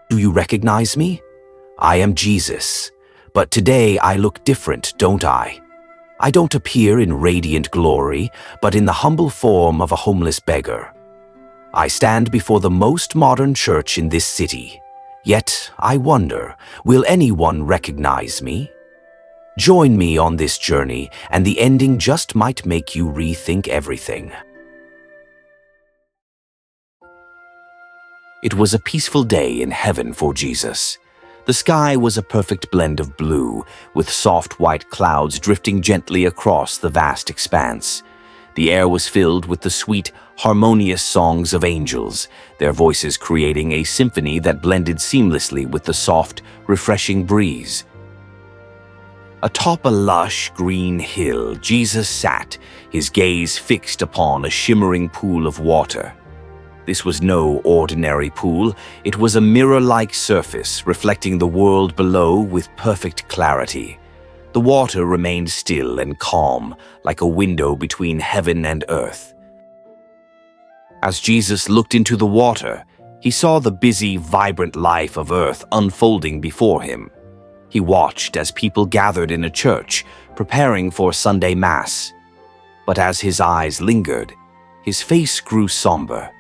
Do you recognize me? I am Jesus, but today I look different, don't I? I don't appear in radiant glory, but in the humble form of a homeless beggar. I stand before the most modern church in this city. Yet, I wonder, will anyone recognize me? Join me on this journey, and the ending just might make you rethink everything. It was a peaceful day in heaven for Jesus. The sky was a perfect blend of blue, with soft white clouds drifting gently across the vast expanse. The air was filled with the sweet, harmonious songs of angels, their voices creating a symphony that blended seamlessly with the soft, refreshing breeze. Atop a lush green hill, Jesus sat, his gaze fixed upon a shimmering pool of water. This was no ordinary pool. It was a mirror-like surface, reflecting the world below with perfect clarity. The water remained still and calm, like a window between heaven and earth. As Jesus looked into the water, he saw the busy, vibrant life of earth unfolding before him. He watched as people gathered in a church, preparing for Sunday Mass. But as his eyes lingered, his face grew somber.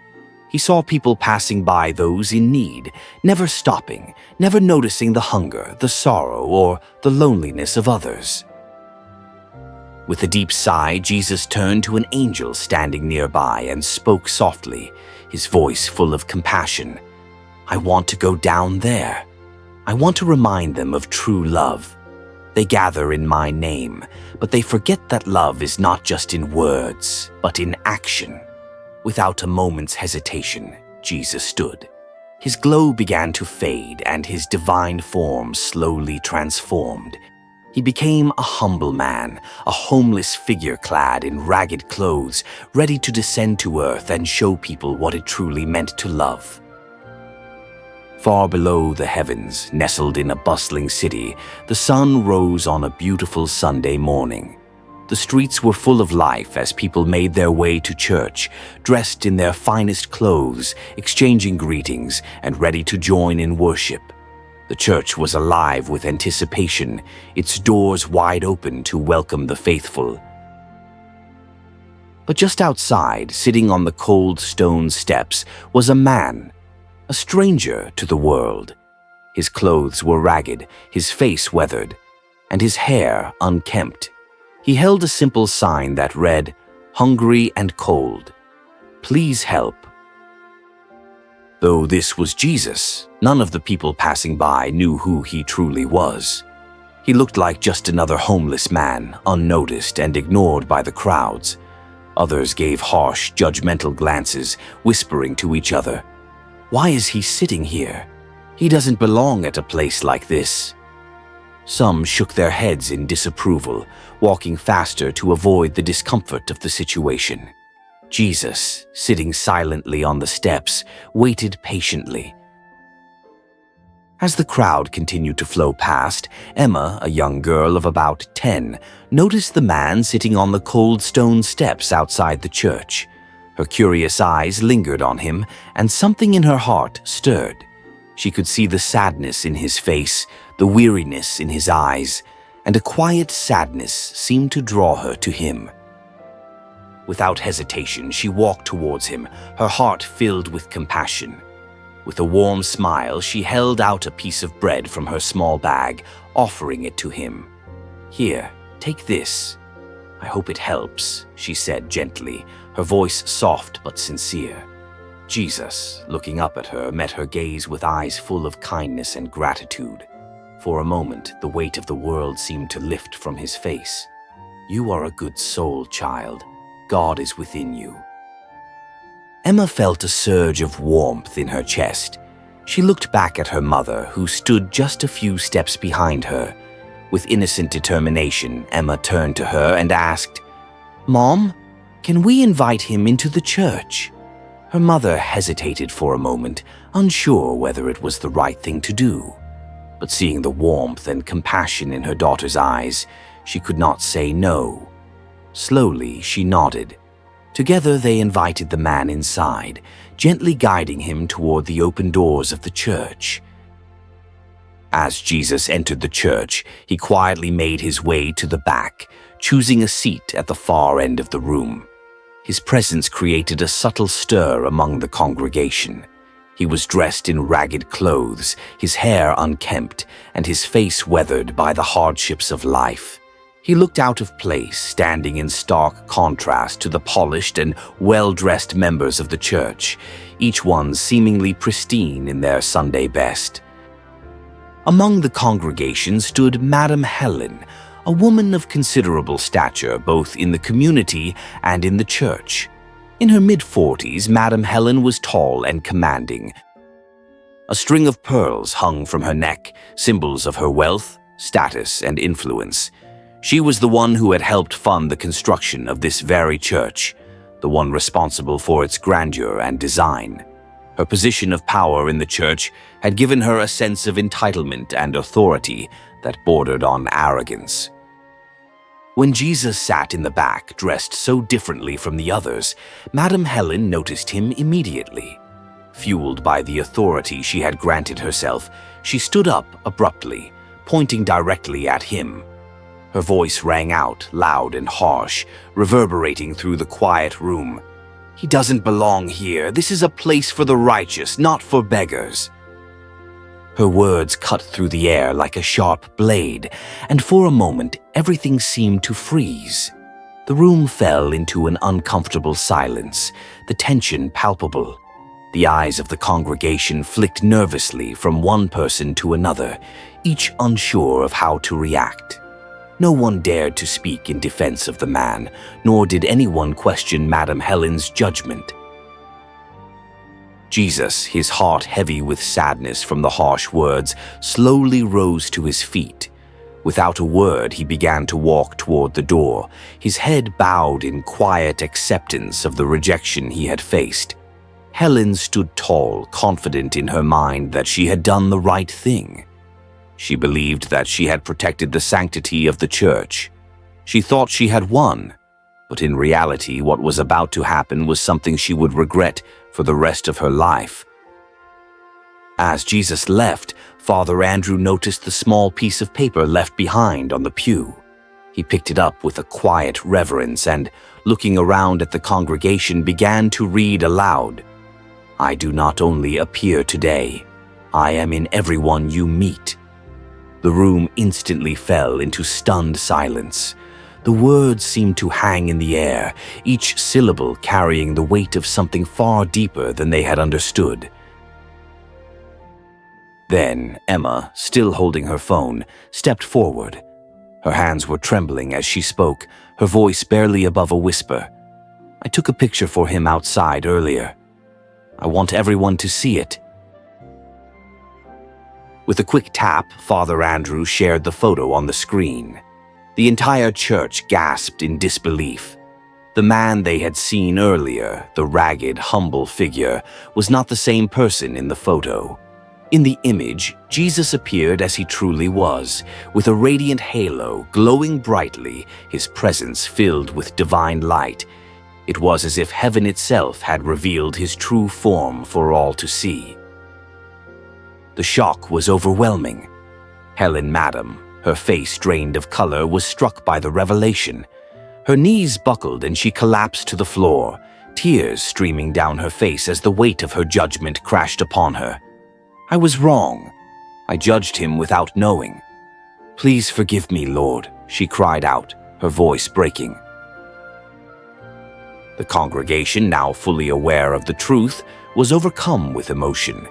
He saw people passing by those in need, never stopping, never noticing the hunger, the sorrow, or the loneliness of others. With a deep sigh, Jesus turned to an angel standing nearby and spoke softly, his voice full of compassion. "I want to go down there. I want to remind them of true love. They gather in my name, but they forget that love is not just in words, but in action." Without a moment's hesitation, Jesus stood. His glow began to fade and his divine form slowly transformed. He became a humble man, a homeless figure clad in ragged clothes, ready to descend to earth and show people what it truly meant to love. Far below the heavens, nestled in a bustling city, the sun rose on a beautiful Sunday morning. The streets were full of life as people made their way to church, dressed in their finest clothes, exchanging greetings, and ready to join in worship. The church was alive with anticipation, its doors wide open to welcome the faithful. But just outside, sitting on the cold stone steps, was a man, a stranger to the world. His clothes were ragged, his face weathered, and his hair unkempt. He held a simple sign that read, "Hungry and cold. Please help." Though this was Jesus, none of the people passing by knew who he truly was. He looked like just another homeless man, unnoticed and ignored by the crowds. Others gave harsh, judgmental glances, whispering to each other, "Why is he sitting here? He doesn't belong at a place like this." Some shook their heads in disapproval, walking faster to avoid the discomfort of the situation. Jesus, sitting silently on the steps, waited patiently. As the crowd continued to flow past, Emma, a young girl of about 10, noticed the man sitting on the cold stone steps outside the church. Her curious eyes lingered on him, and something in her heart stirred. She could see the sadness in his face, the weariness in his eyes, and a quiet sadness seemed to draw her to him. Without hesitation, she walked towards him, her heart filled with compassion. With a warm smile, she held out a piece of bread from her small bag, offering it to him. "Here, take this. I hope it helps," she said gently, her voice soft but sincere. Jesus, looking up at her, met her gaze with eyes full of kindness and gratitude. For a moment, the weight of the world seemed to lift from his face. "You are a good soul, child. God is within you." Emma felt a surge of warmth in her chest. She looked back at her mother, who stood just a few steps behind her. With innocent determination, Emma turned to her and asked, "Mom, can we invite him into the church?" Her mother hesitated for a moment, unsure whether it was the right thing to do. But seeing the warmth and compassion in her daughter's eyes, she could not say no. Slowly, she nodded. Together, they invited the man inside, gently guiding him toward the open doors of the church. As Jesus entered the church, he quietly made his way to the back, choosing a seat at the far end of the room. His presence created a subtle stir among the congregation. He was dressed in ragged clothes, his hair unkempt, and his face weathered by the hardships of life. He looked out of place, standing in stark contrast to the polished and well-dressed members of the church, each one seemingly pristine in their Sunday best. Among the congregation stood Madame Helen, a woman of considerable stature both in the community and in the church. In her mid-40s, Madame Helen was tall and commanding. A string of pearls hung from her neck, symbols of her wealth, status, and influence. She was the one who had helped fund the construction of this very church, the one responsible for its grandeur and design. Her position of power in the church had given her a sense of entitlement and authority that bordered on arrogance. When Jesus sat in the back, dressed so differently from the others, Madame Helen noticed him immediately. Fueled by the authority she had granted herself, she stood up abruptly, pointing directly at him. Her voice rang out, loud and harsh, reverberating through the quiet room. "He doesn't belong here. This is a place for the righteous, not for beggars." Her words cut through the air like a sharp blade, and for a moment everything seemed to freeze. The room fell into an uncomfortable silence, the tension palpable. The eyes of the congregation flicked nervously from one person to another, each unsure of how to react. No one dared to speak in defense of the man, nor did anyone question Madame Helen's judgment. Jesus, his heart heavy with sadness from the harsh words, slowly rose to his feet. Without a word, he began to walk toward the door, his head bowed in quiet acceptance of the rejection he had faced. Helen stood tall, confident in her mind that she had done the right thing. She believed that she had protected the sanctity of the church. She thought she had won, but in reality, what was about to happen was something she would regret for the rest of her life. As Jesus left, Father Andrew noticed the small piece of paper left behind on the pew. He picked it up with a quiet reverence and, looking around at the congregation, began to read aloud. "I do not only appear today, I am in everyone you meet." The room instantly fell into stunned silence. The words seemed to hang in the air, each syllable carrying the weight of something far deeper than they had understood. Then Emma, still holding her phone, stepped forward. Her hands were trembling as she spoke, her voice barely above a whisper. "I took a picture for him outside earlier. I want everyone to see it." With a quick tap, Father Andrew shared the photo on the screen. The entire church gasped in disbelief. The man they had seen earlier, the ragged, humble figure, was not the same person in the photo. In the image, Jesus appeared as he truly was, with a radiant halo glowing brightly, his presence filled with divine light. It was as if heaven itself had revealed his true form for all to see. The shock was overwhelming. Helen, madam, her face drained of color, was struck by the revelation. Her knees buckled and she collapsed to the floor, tears streaming down her face as the weight of her judgment crashed upon her. "I was wrong. I judged him without knowing. Please forgive me, Lord," she cried out, her voice breaking. The congregation, now fully aware of the truth, was overcome with emotion.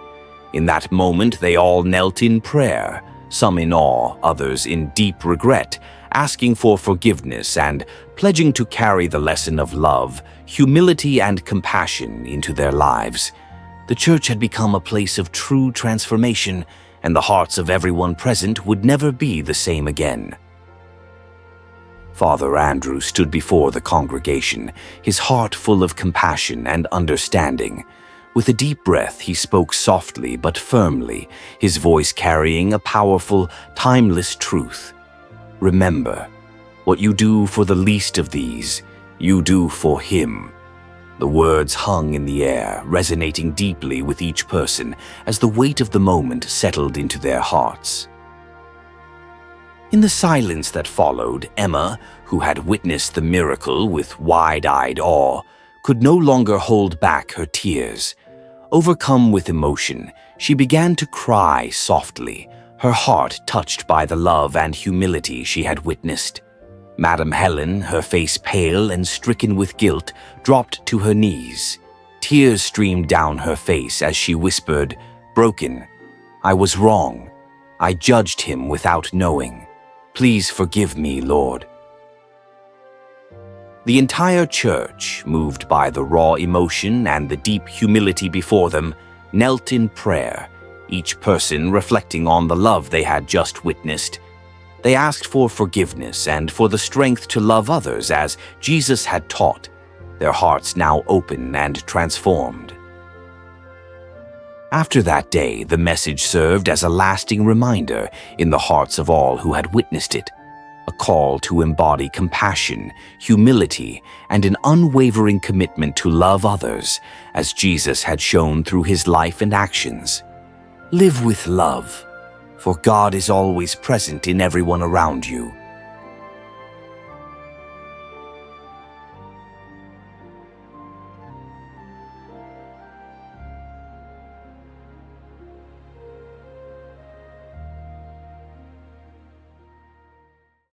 In that moment, they all knelt in prayer, some in awe, others in deep regret, asking for forgiveness and pledging to carry the lesson of love, humility, and compassion into their lives. The church had become a place of true transformation, and the hearts of everyone present would never be the same again. Father Andrew stood before the congregation, his heart full of compassion and understanding. With a deep breath, he spoke softly but firmly, his voice carrying a powerful, timeless truth. "Remember, what you do for the least of these, you do for him." The words hung in the air, resonating deeply with each person as the weight of the moment settled into their hearts. In the silence that followed, Emma, who had witnessed the miracle with wide-eyed awe, could no longer hold back her tears. Overcome with emotion, she began to cry softly, her heart touched by the love and humility she had witnessed. Madame Helen, her face pale and stricken with guilt, dropped to her knees. Tears streamed down her face as she whispered, "Broken. I was wrong. I judged him without knowing. Please forgive me, Lord." The entire church, moved by the raw emotion and the deep humility before them, knelt in prayer, each person reflecting on the love they had just witnessed. They asked for forgiveness and for the strength to love others as Jesus had taught, their hearts now open and transformed. After that day, the message served as a lasting reminder in the hearts of all who had witnessed it, a call to embody compassion, humility, and an unwavering commitment to love others, as Jesus had shown through his life and actions. Live with love, for God is always present in everyone around you.